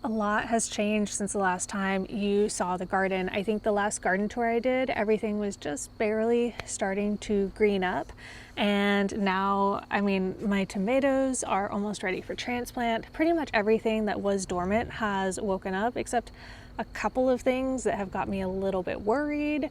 A lot has changed since the last time you saw the garden. I think the last garden tour I did, everything was just barely starting to green up. And now, I mean, my tomatoes are almost ready for transplant. Pretty much everything that was dormant has woken up, except a couple of things that have got me a little bit worried.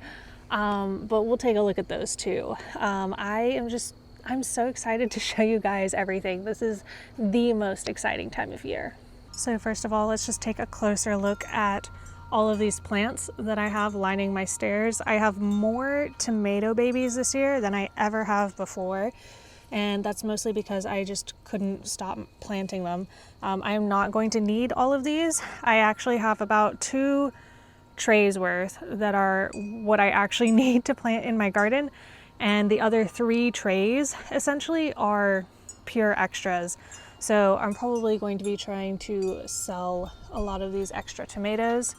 But we'll take a look at those too. I'm so excited to show you guys everything. This is the most exciting time of year. So first of all, let's just take a closer look at all of these plants that I have lining my stairs. I have more tomato babies this year than I ever have before. And that's mostly because I just couldn't stop planting them. I am not going to need all of these. I actually have about 2 trays worth that are what I actually need to plant in my garden. And the other 3 trays essentially are pure extras. So I'm probably going to be trying to sell a lot of these extra tomatoes.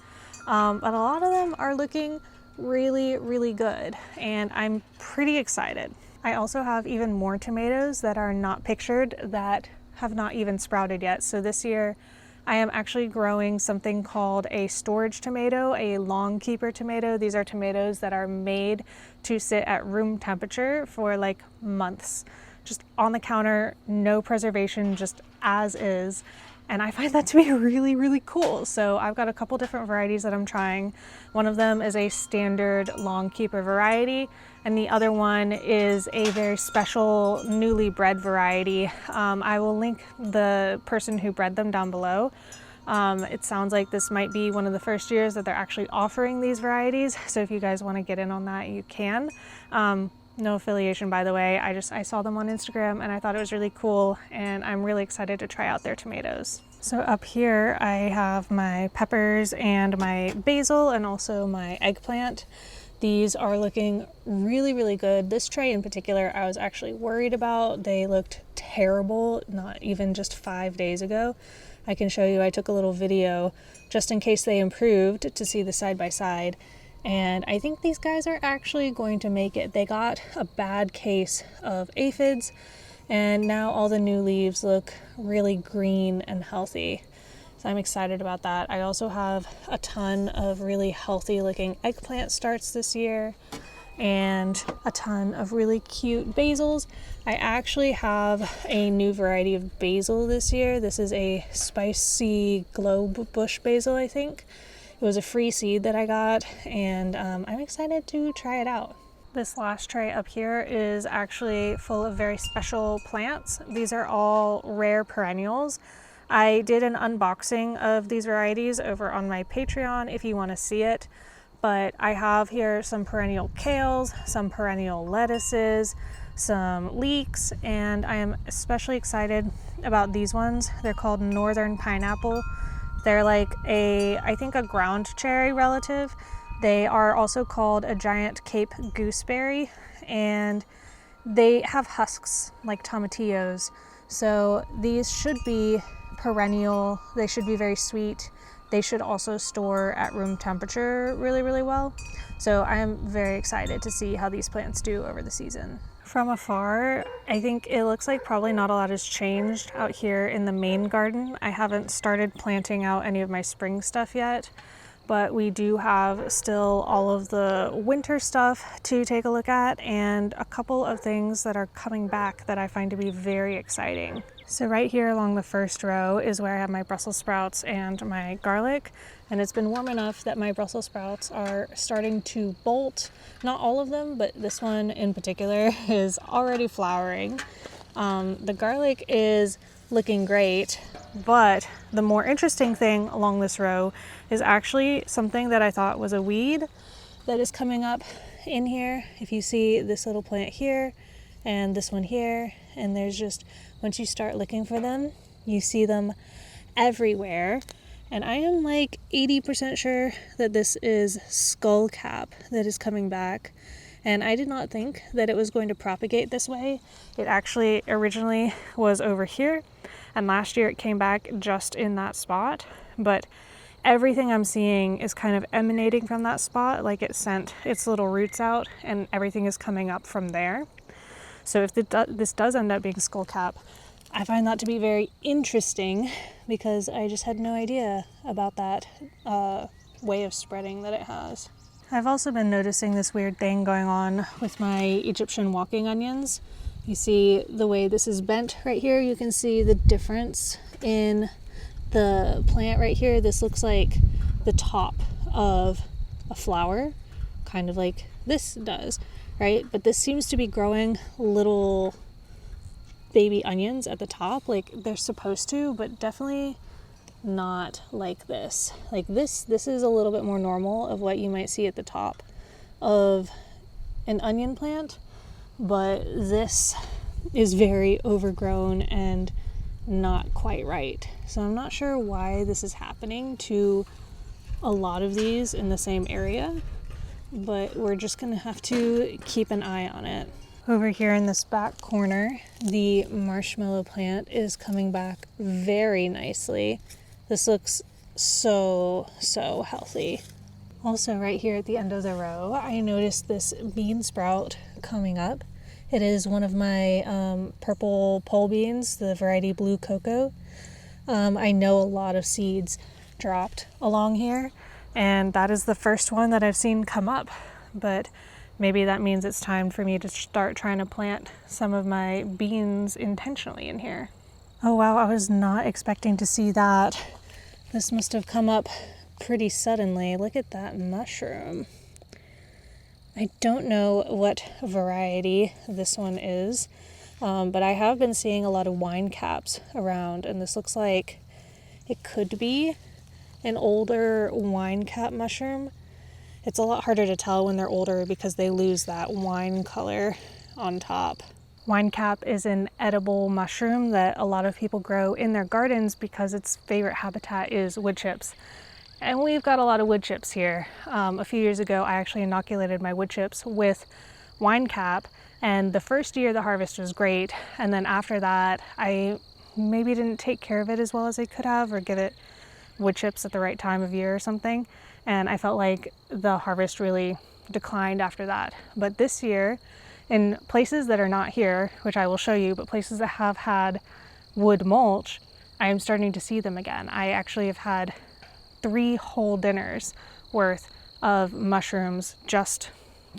But a lot of them are looking really, really good. And I'm pretty excited. I also have even more tomatoes that are not pictured that have not even sprouted yet. So this year I am actually growing something called a storage tomato, a long keeper tomato. These are tomatoes that are made to sit at room temperature for like months. Just on the counter, no preservation, just as is. And I find that to be really, really cool. So I've got a couple different varieties that I'm trying. One of them is a standard long keeper variety, and the other one is a very special newly bred variety. I will link the person who bred them down below. It sounds like this might be one of the first years that they're actually offering these varieties. So if you guys want to get in on that, you can. No affiliation, by the way. I saw them on Instagram and I thought it was really cool, and I'm really excited to try out their tomatoes. So up here I have my peppers and my basil and also my eggplant. These are looking really, really good. This tray in particular I was actually worried about. They looked terrible, not even just 5 days ago. I can show you, I took a little video just in case they improved to see the side by side. And I think these guys are actually going to make it. They got a bad case of aphids, and now all the new leaves look really green and healthy. So I'm excited about that. I also have a ton of really healthy looking eggplant starts this year and a ton of really cute basils. I actually have a new variety of basil this year. This is a spicy globe bush basil, I think. It was a free seed that I got, and I'm excited to try it out. This last tray up here is actually full of very special plants. These are all rare perennials. I did an unboxing of these varieties over on my Patreon if you want to see it, but I have here some perennial kales, some perennial lettuces, some leeks, and I am especially excited about these ones. They're called northern pineapple. They're like I think a ground cherry relative. They are also called a giant Cape gooseberry, and they have husks like tomatillos. So these should be perennial. They should be very sweet. They should also store at room temperature really, really well. So I am very excited to see how these plants do over the season. From afar, I think it looks like probably not a lot has changed out here in the main garden. I haven't started planting out any of my spring stuff yet, but we do have still all of the winter stuff to take a look at, and a couple of things that are coming back that I find to be very exciting. So right here along the first row is where I have my Brussels sprouts and my garlic, and it's been warm enough that my Brussels sprouts are starting to bolt. Not all of them, but this one in particular is already flowering. The garlic is looking great, but the more interesting thing along this row is actually something that I thought was a weed that is coming up in here. If you see this little plant here and this one here, and there's just, once you start looking for them, you see them everywhere. And I am like 80% sure that this is skullcap that is coming back. And I did not think that it was going to propagate this way. It actually originally was over here, and last year it came back just in that spot. But everything I'm seeing is kind of emanating from that spot, like it sent its little roots out and everything is coming up from there. So if this does end up being skullcap, I find that to be very interesting because I just had no idea about that way of spreading that it has. I've also been noticing this weird thing going on with my Egyptian walking onions. You see the way this is bent right here. You can see the difference in the plant right here. This looks like the top of a flower, kind of like this does, right? But this seems to be growing little baby onions at the top, like they're supposed to, but definitely not like this. Like this is a little bit more normal of what you might see at the top of an onion plant, but this is very overgrown and not quite right. So I'm not sure why this is happening to a lot of these in the same area, but we're just gonna have to keep an eye on it. Over here in this back corner, the marshmallow plant is coming back very nicely. This looks so healthy. Also right here at the end of the row, I noticed this bean sprout coming up. It is one of my purple pole beans, the variety Blue Cocoa. I know a lot of seeds dropped along here, and that is the first one that I've seen come up, but maybe that means it's time for me to start trying to plant some of my beans intentionally in here. Oh wow, I was not expecting to see that. This must have come up pretty suddenly. Look at that mushroom. I don't know what variety this one is, but I have been seeing a lot of wine caps around, and this looks like it could be an older wine cap mushroom. It's a lot harder to tell when they're older because they lose that wine color on top. Wine cap is an edible mushroom that a lot of people grow in their gardens because its favorite habitat is wood chips. And we've got a lot of wood chips here. A few years ago, I actually inoculated my wood chips with wine cap, and the first year the harvest was great. And then after that, I maybe didn't take care of it as well as I could have, or give it wood chips at the right time of year or something. And I felt like the harvest really declined after that. But this year, in places that are not here, which I will show you, but places that have had wood mulch, I am starting to see them again. I actually have had 3 whole dinners worth of mushrooms just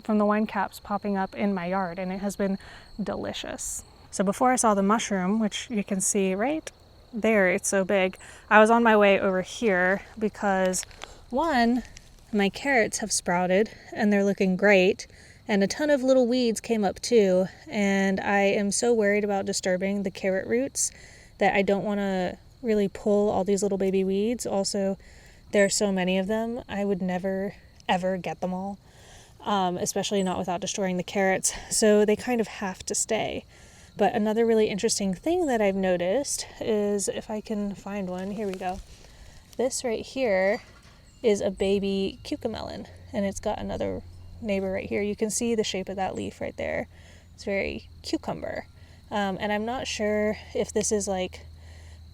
from the wine caps popping up in my yard, and it has been delicious. So before I saw the mushroom, which you can see right there, it's so big, I was on my way over here because one, my carrots have sprouted and they're looking great, and a ton of little weeds came up too, and I am so worried about disturbing the carrot roots that I don't want to really pull all these little baby weeds. Also, there are so many of them, I would never ever get them all, especially not without destroying the carrots, so they kind of have to stay. But another really interesting thing that I've noticed is, if I can find one, here we go. This right here is a baby cucamelon, and it's got another neighbor right here. You can see the shape of that leaf right there. It's very cucumber. And I'm not sure if this is like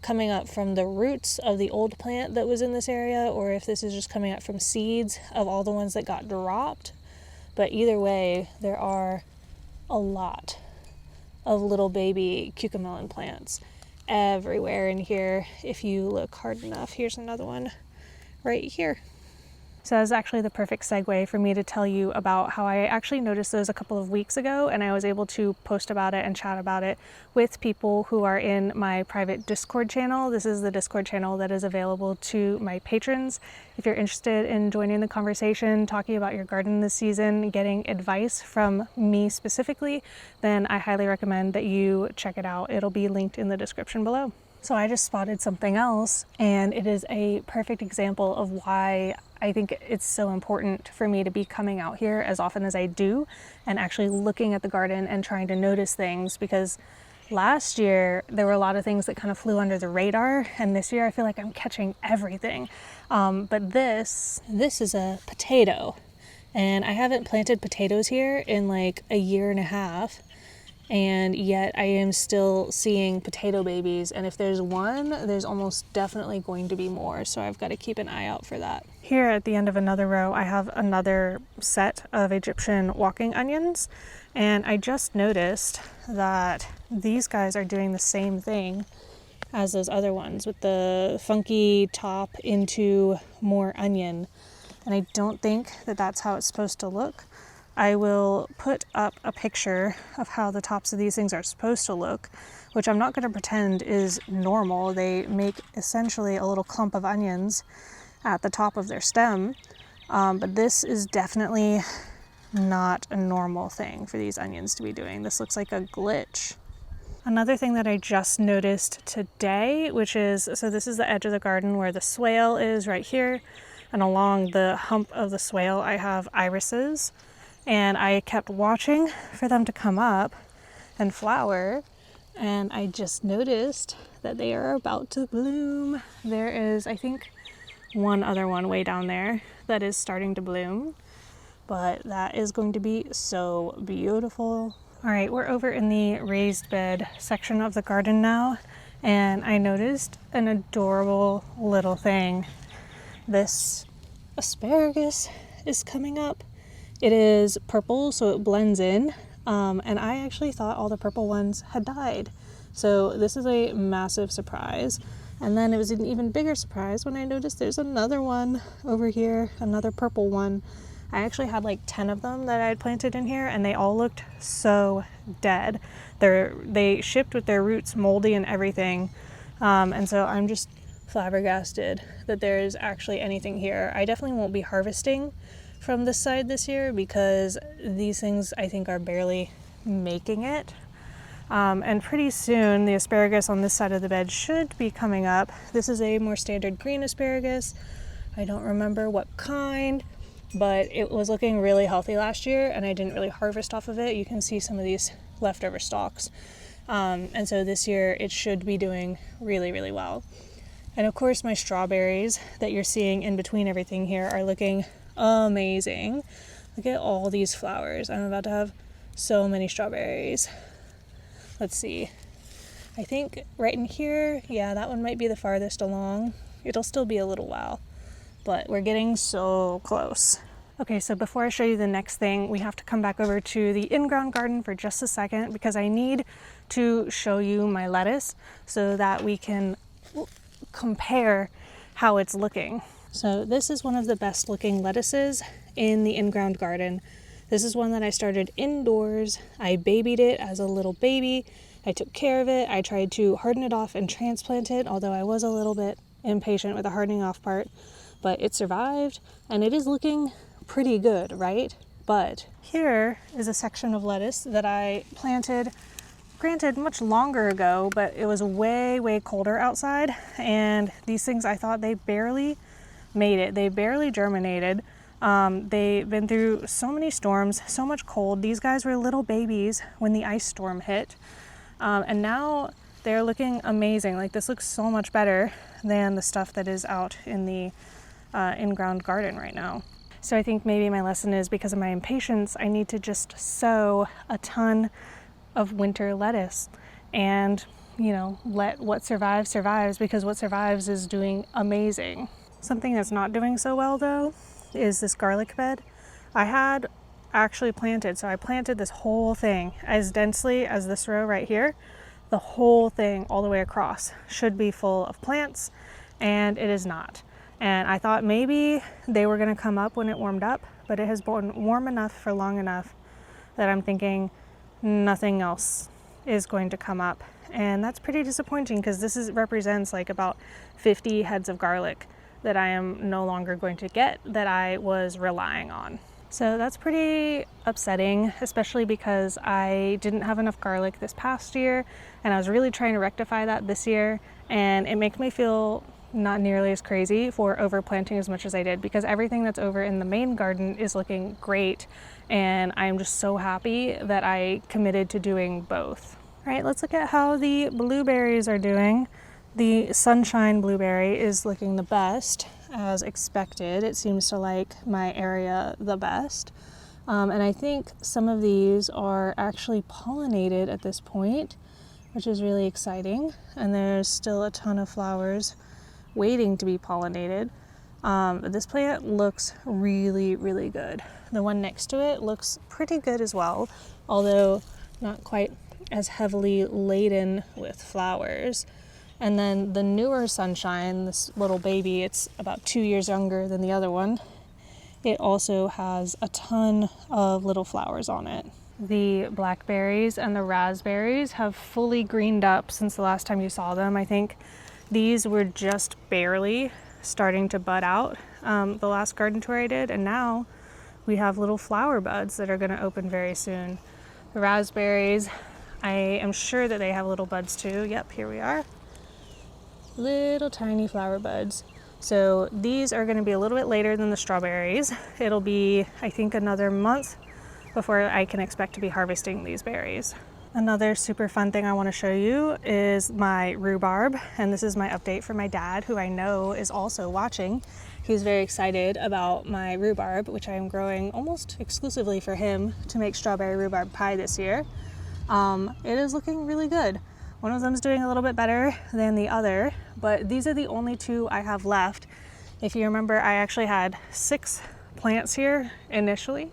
coming up from the roots of the old plant that was in this area, or if this is just coming up from seeds of all the ones that got dropped. But either way, there are a lot of little baby cucamelon plants everywhere in here if you look hard enough. Here's another one right here. So that's actually the perfect segue for me to tell you about how I actually noticed those a couple of weeks ago, and I was able to post about it and chat about it with people who are in my private Discord channel. This is the Discord channel that is available to my patrons. If you're interested in joining the conversation, talking about your garden this season, getting advice from me specifically, then I highly recommend that you check it out. It'll be linked in the description below. So I just spotted something else, and it is a perfect example of why I think it's so important for me to be coming out here as often as I do and actually looking at the garden and trying to notice things, because last year there were a lot of things that kind of flew under the radar, and this year I feel like I'm catching everything. But this is a potato, and I haven't planted potatoes here in like a year and a half, and yet I am still seeing potato babies, and if there's one, there's almost definitely going to be more, so I've got to keep an eye out for that. Here at the end of another row, I have another set of Egyptian walking onions, and I just noticed that these guys are doing the same thing as those other ones, with the funky top into more onion, and I don't think that that's how it's supposed to look. I will put up a picture of how the tops of these things are supposed to look, which I'm not going to pretend is normal. They make essentially a little clump of onions at the top of their stem, but this is definitely not a normal thing for these onions to be doing. This looks like a glitch. Another thing that I just noticed today, which is, so this is the edge of the garden where the swale is right here, and along the hump of the swale I have irises. And I kept watching for them to come up and flower, and I just noticed that they are about to bloom. There is, I think, one other one way down there that is starting to bloom, but that is going to be so beautiful. All right, we're over in the raised bed section of the garden now, and I noticed an adorable little thing. This asparagus is coming up. It is purple, so it blends in, and I actually thought all the purple ones had died. So this is a massive surprise. And then it was an even bigger surprise when I noticed there's another one over here, another purple one. I actually had like 10 of them that I had planted in here, and they all looked so dead. They shipped with their roots moldy and everything, and so I'm just flabbergasted that there's actually anything here. I definitely won't be harvesting from this side this year because these things I think are barely making it, and pretty soon the asparagus on this side of the bed should be coming up. This is a more standard green asparagus. I don't remember what kind, but it was looking really healthy last year and I didn't really harvest off of it. You can see some of these leftover stalks, and so this year it should be doing really, really well. And of course my strawberries that you're seeing in between everything here are looking amazing. Look at all these flowers. I'm about to have so many strawberries. Let's see. I think right in here, yeah, that one might be the farthest along. It'll still be a little while, but we're getting so close. Okay, so before I show you the next thing, we have to come back over to the in-ground garden for just a second because I need to show you my lettuce so that we can compare how it's looking. So this is one of the best looking lettuces in the in-ground garden. This is one that I started indoors. I babied it as a little baby. I took care of it. I tried to harden it off and transplant it, although I was a little bit impatient with the hardening off part, but it survived and it is looking pretty good, right? But here is a section of lettuce that I planted, granted much longer ago, but it was way, way colder outside, and these things, I thought they barely made it. They barely germinated. They've been through so many storms, so much cold. These guys were little babies when the ice storm hit, and now they're looking amazing. Like, this looks so much better than the stuff that is out in the in-ground garden right now. So I think maybe my lesson is, because of my impatience, I need to just sow a ton of winter lettuce and, you know, let what survives survives, because what survives is doing amazing. Something that's not doing so well though is this garlic bed. I had actually planted, so I planted this whole thing as densely as this row right here. The whole thing all the way across should be full of plants, and it is not. And I thought maybe they were going to come up when it warmed up, but it has been warm enough for long enough that I'm thinking nothing else is going to come up. And that's pretty disappointing, because this represents like about 50 heads of garlic that I am no longer going to get, that I was relying on. So that's pretty upsetting, especially because I didn't have enough garlic this past year, and I was really trying to rectify that this year, and it makes me feel not nearly as crazy for overplanting as much as I did, because everything that's over in the main garden is looking great, and I'm just so happy that I committed to doing both. All right, let's look at how the blueberries are doing. The sunshine blueberry is looking the best, as expected. It seems to like my area the best. And I think some of these are actually pollinated at this point, which is really exciting. And there's still a ton of flowers waiting to be pollinated. But this plant looks really, really good. The one next to it looks pretty good as well, although not quite as heavily laden with flowers. And then the newer Sunshine, this little baby, it's about 2 years younger than the other one. It also has a ton of little flowers on it. The blackberries and the raspberries have fully greened up since the last time you saw them. I think these were just barely starting to bud out the last garden tour I did, and now we have little flower buds that are going to open very soon. The raspberries, I am sure that they have little buds too. Yep, here we are. Little tiny flower buds. So these are going to be a little bit later than the strawberries. It'll be, I think, another month before I can expect to be harvesting these berries. Another super fun thing I want to show you is my rhubarb, and this is my update for my dad, who I know is also watching. He's very excited about my rhubarb, which I am growing almost exclusively for him to make strawberry rhubarb pie this year. It is looking really good. One of them is doing a little bit better than the other, but these are the only two I have left. If you remember, I actually had 6 plants here initially,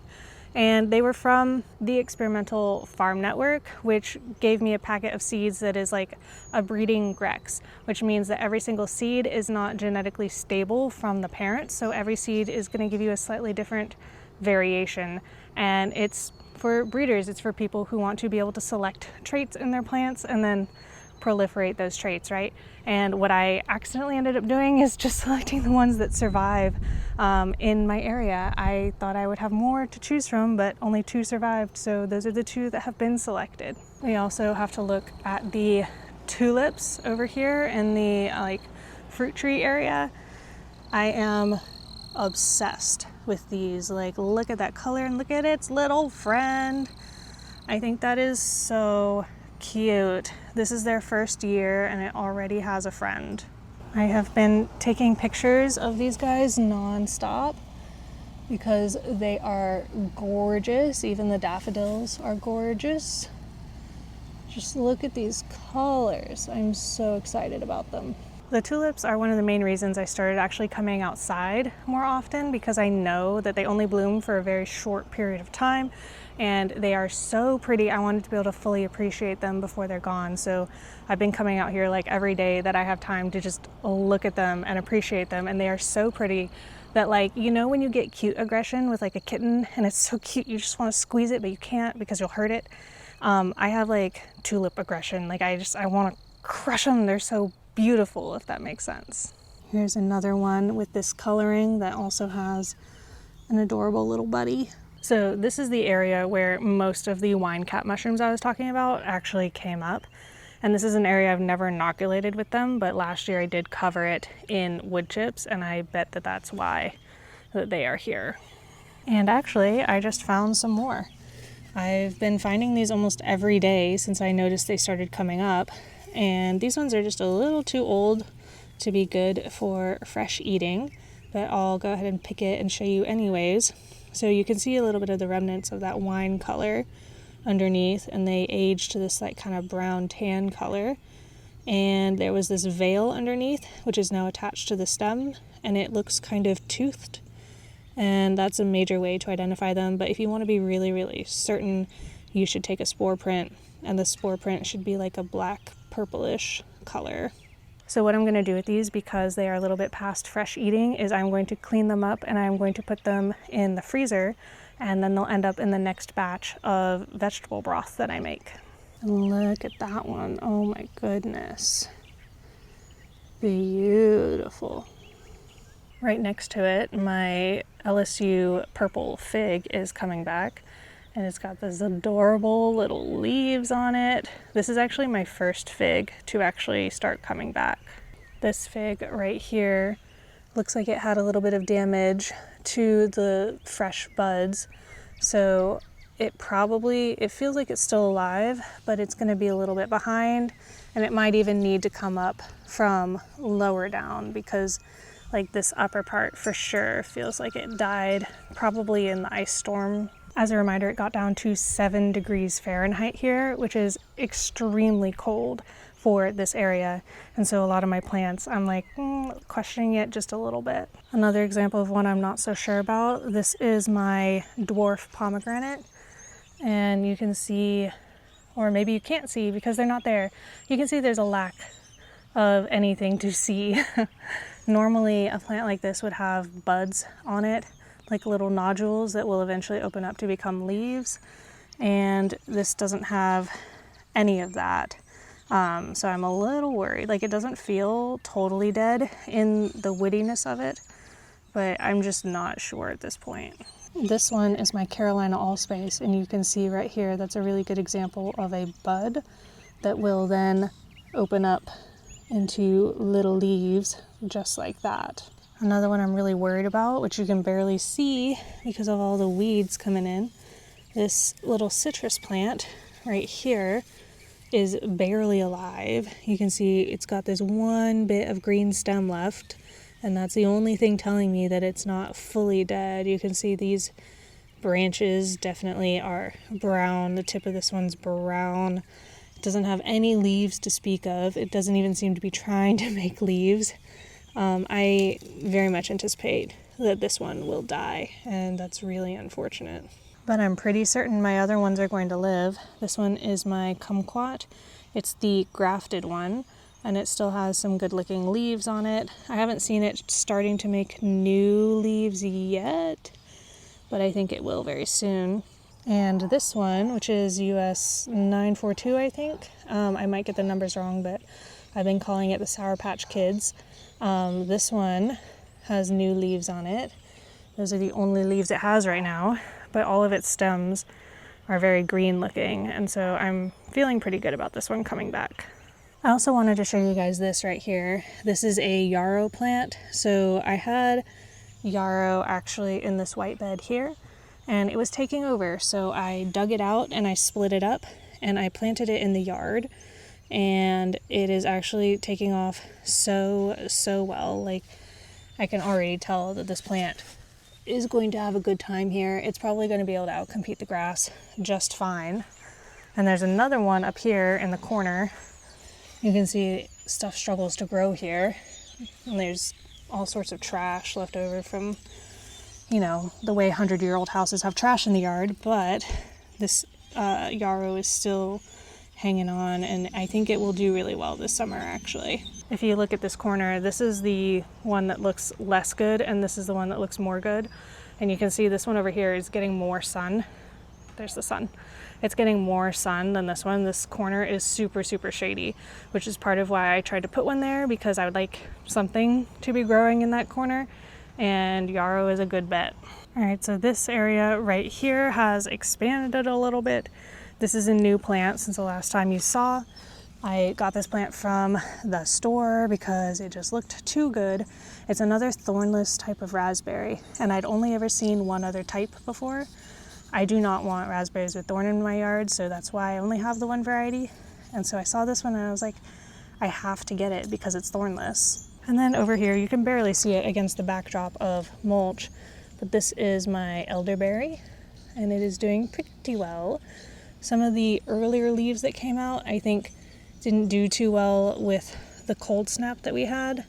and they were from the Experimental Farm Network, which gave me a packet of seeds that is like a breeding Grex, which means that every single seed is not genetically stable from the parent. So every seed is going to give you a slightly different variation. And it's for breeders, it's for people who want to be able to select traits in their plants and then proliferate those traits, right? And what I accidentally ended up doing is just selecting the ones that survive in my area. I thought I would have more to choose from, but only 2 survived, so those are the 2 that have been selected. We also have to look at the tulips over here in the fruit tree area. I am obsessed with these. Like, look at that color and look at its little friend. I think that is so cute. This is their first year and it already has a friend. I have been taking pictures of these guys non-stop because they are gorgeous. Even the daffodils are gorgeous. Just look at these colors. I'm so excited about them. The tulips are one of the main reasons I started actually coming outside more often, because I know that they only bloom for a very short period of time and they are so pretty. I wanted to be able to fully appreciate them before they're gone. So I've been coming out here like every day that I have time to just look at them and appreciate them. And they are so pretty that, like, you know, when you get cute aggression with like a kitten and it's so cute, you just want to squeeze it, but you can't because you'll hurt it. I have like tulip aggression. Like I want to crush them. They're so beautiful, if that makes sense. Here's another one with this coloring that also has an adorable little buddy. So this is the area where most of the wine cap mushrooms I was talking about actually came up. And this is an area I've never inoculated with them, but last year I did cover it in wood chips, and I bet that that's why that they are here. And actually, I just found some more. I've been finding these almost every day since I noticed they started coming up. And these ones are just a little too old to be good for fresh eating, but I'll go ahead and pick it and show you anyways. So you can see a little bit of the remnants of that wine color underneath, and they aged to this like kind of brown tan color. And there was this veil underneath, which is now attached to the stem, and it looks kind of toothed. And that's a major way to identify them. But if you want to be really, really certain, you should take a spore print, and the spore print should be like a black purplish color. So what I'm going to do with these, because they are a little bit past fresh eating, is I'm going to clean them up and I'm going to put them in the freezer, and then they'll end up in the next batch of vegetable broth that I make. And look at that one. Oh my goodness. Beautiful. Right next to it, my LSU purple fig is coming back. And it's got these adorable little leaves on it. This is actually my first fig to actually start coming back. This fig right here looks like it had a little bit of damage to the fresh buds. So it feels like it's still alive, but it's gonna be a little bit behind, and it might even need to come up from lower down, because like this upper part for sure feels like it died probably in the ice storm As a reminder, it got down to 7 degrees Fahrenheit here, which is extremely cold for this area. And so a lot of my plants, I'm like questioning it just a little bit. Another example of one I'm not so sure about, this is my dwarf pomegranate. And you can see, or maybe you can't see because they're not there, you can see there's a lack of anything to see. Normally a plant like this would have buds on it, like little nodules that will eventually open up to become leaves, and this doesn't have any of that. So I'm a little worried. Like, it doesn't feel totally dead in the woodiness of it, but I'm just not sure at this point. This one is my Carolina allspice, and you can see right here that's a really good example of a bud that will then open up into little leaves just like that. Another one I'm really worried about, which you can barely see because of all the weeds coming in, this little citrus plant right here is barely alive. You can see it's got this one bit of green stem left, and that's the only thing telling me that it's not fully dead. You can see these branches definitely are brown. The tip of this one's brown. It doesn't have any leaves to speak of. It doesn't even seem to be trying to make leaves. I very much anticipate that this one will die, and that's really unfortunate. But I'm pretty certain my other ones are going to live. This one is my kumquat. It's the grafted one, and it still has some good looking leaves on it. I haven't seen it starting to make new leaves yet, but I think it will very soon. And this one, which is US 942, I think. I might get the numbers wrong, but I've been calling it the Sour Patch Kids. This one has new leaves on it. Those are the only leaves it has right now, but all of its stems are very green looking, and so I'm feeling pretty good about this one coming back. I also wanted to show you guys this right here. This is a yarrow plant. So I had yarrow actually in this white bed here, and it was taking over, so I dug it out and I split it up and I planted it in the yard, and it is actually taking off so well. Like, I can already tell that this plant is going to have a good time here. It's probably going to be able to outcompete the grass just fine. And there's another one up here in the corner. You can see stuff struggles to grow here, and there's all sorts of trash left over from, you know, the way 100-year-old houses have trash in the yard. But this yarrow is still hanging on, and I think it will do really well this summer actually. If you look at this corner, this is the one that looks less good, and this is the one that looks more good. And you can see this one over here is getting more sun. There's the sun. It's getting more sun than this one. This corner is super shady, which is part of why I tried to put one there, because I would like something to be growing in that corner, and yarrow is a good bet. All right, so this area right here has expanded a little bit. This is a new plant since the last time you saw. I got this plant from the store because it just looked too good. It's another thornless type of raspberry, and I'd only ever seen one other type before. I do not want raspberries with thorn in my yard, so that's why I only have the one variety. And so I saw this one and I was like, I have to get it because it's thornless. And then over here, you can barely see it against the backdrop of mulch, but this is my elderberry, and it is doing pretty well. Some of the earlier leaves that came out, I think, didn't do too well with the cold snap that we had,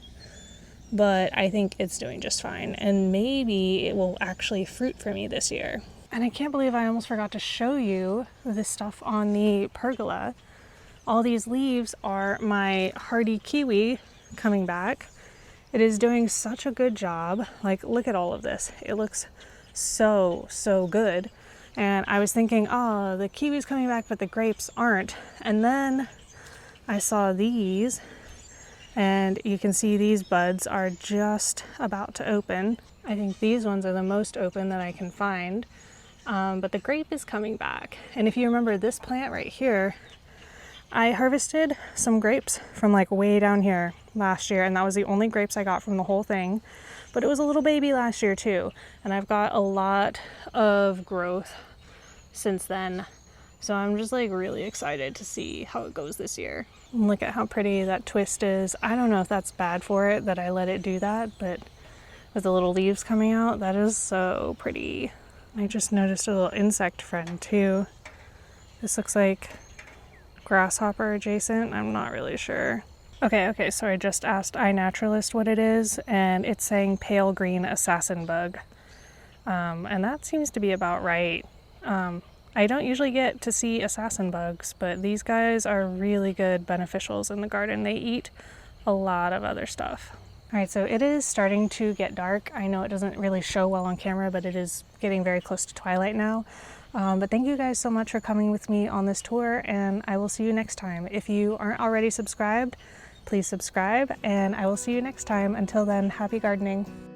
but I think it's doing just fine, and maybe it will actually fruit for me this year. And I can't believe I almost forgot to show you this stuff on the pergola. All these leaves are my hardy kiwi coming back. It is doing such a good job. Like, look at all of this. It looks so good. And I was thinking, oh, the kiwi's coming back, but the grapes aren't. And then I saw these, and you can see these buds are just about to open. I think these ones are the most open that I can find. But the grape is coming back. And if you remember this plant right here, I harvested some grapes from like way down here last year, and that was the only grapes I got from the whole thing. But it was a little baby last year too, and I've got a lot of growth since then. So I'm just like really excited to see how it goes this year. And look at how pretty that twist is. I don't know if that's bad for it that I let it do that, but with the little leaves coming out, that is so pretty. I just noticed a little insect friend too. This looks like grasshopper adjacent. I'm not really sure. Okay, so I just asked iNaturalist what it is, and it's saying pale green assassin bug. And that seems to be about right. I don't usually get to see assassin bugs, but these guys are really good beneficials in the garden. They eat a lot of other stuff. All right, so it is starting to get dark. I know it doesn't really show well on camera, but it is getting very close to twilight now. But thank you guys so much for coming with me on this tour, and I will see you next time. If you aren't already subscribed, please subscribe, and I will see you next time. Until then, happy gardening.